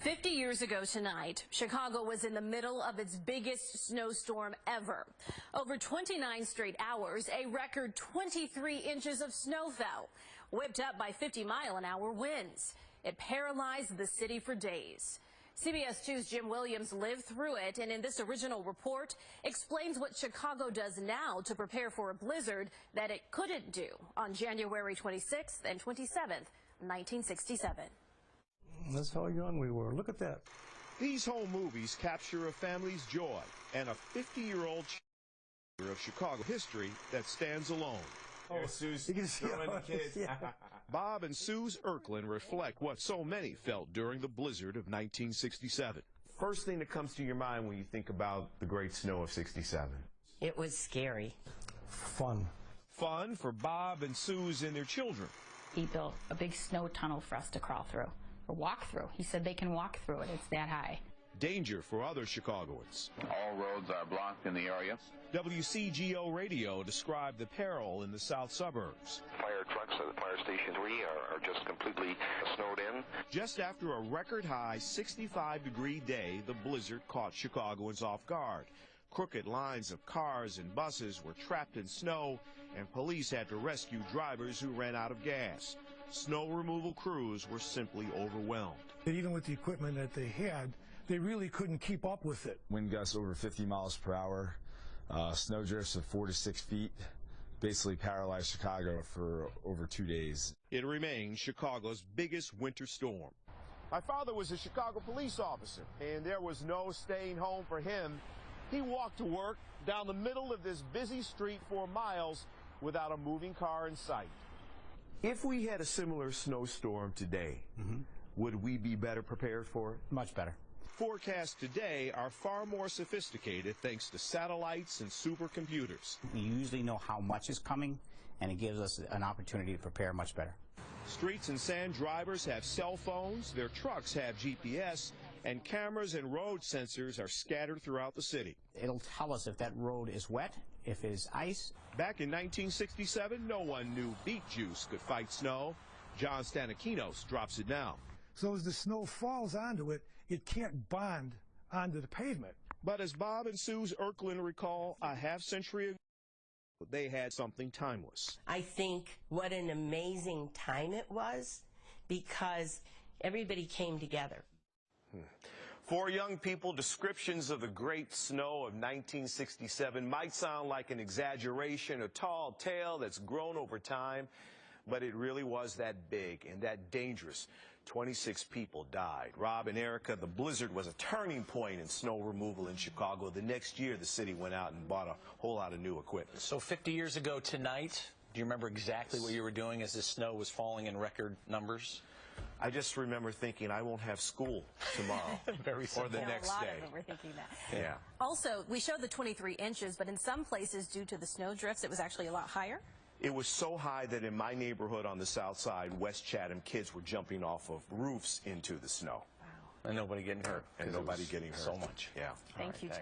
50 years ago tonight, Chicago was in the middle of its biggest snowstorm ever. Over 29 straight hours, a record 23 inches of snow fell, whipped up by 50-mile-an-hour winds. It paralyzed the city for days. CBS 2's Jim Williams lived through it, and in this original report, explains what Chicago does now to prepare for a blizzard that it couldn't do on January 26th and 27th, 1967. That's how young we were. Look at that. These home movies capture a family's joy and a 50-year-old chapter of Chicago history that stands alone. Oh, Sue's throwing the kids. Yeah. Bob and Sue's Erklin reflect what so many felt during the blizzard of 1967. First thing that comes to your mind when you think about the great snow of '67? It was scary. Fun. Fun for Bob and Sue's and their children. He built a big snow tunnel for us to crawl through, or walk through. He said they can walk through it. It's that high. Danger for other Chicagoans. All roads are blocked in the area. WCGO radio described the peril in the south suburbs. Fire trucks at Fire Station 3 are just completely snowed in. Just after a record-high 65-degree day, the blizzard caught Chicagoans off guard. Crooked lines of cars and buses were trapped in snow, and police had to rescue drivers who ran out of gas. Snow removal crews were simply overwhelmed. Even with the equipment that they had, they really couldn't keep up with it. Wind gusts over 50 miles per hour, snow drifts of 4 to 6 feet, basically paralyzed Chicago for over 2 days. It remains Chicago's biggest winter storm. My father was a Chicago police officer, and there was no staying home for him. He walked to work down the middle of this busy street for miles without a moving car in sight. If we had a similar snowstorm today, would we be better prepared for it? Much better. Forecasts today are far more sophisticated thanks to satellites and supercomputers. We usually know how much is coming, and it gives us an opportunity to prepare much better. Streets and sand drivers have cell phones, their trucks have GPS, and cameras and road sensors are scattered throughout the city. It'll tell us if that road is wet, if it is ice. Back in 1967, no one knew beet juice could fight snow. John Stanikinos drops it now. So as the snow falls onto it, it can't bond onto the pavement. But as Bob and Sue's Erklin recall, a half-century ago, they had something timeless. I think what an amazing time it was, because everybody came together. For young people, descriptions of the great snow of 1967 might sound like an exaggeration, a tall tale that's grown over time, but it really was that big and that dangerous. 26 people died. Rob and Erica, the blizzard was a turning point in snow removal in Chicago. The next year, the city went out and bought a whole lot of new equipment. So 50 years ago tonight, do you remember exactly what you were doing as the snow was falling in record numbers? I just remember thinking I won't have school tomorrow or the next day. A lot of them were thinking that. Yeah. Also, we showed the 23 inches, but in some places, due to the snow drifts, it was actually a lot higher. It was so high that in my neighborhood on the south side, West Chatham, kids were jumping off of roofs into the snow. Wow. And nobody getting hurt. And nobody getting hurt. So much. Yeah. Thank you, Jeff.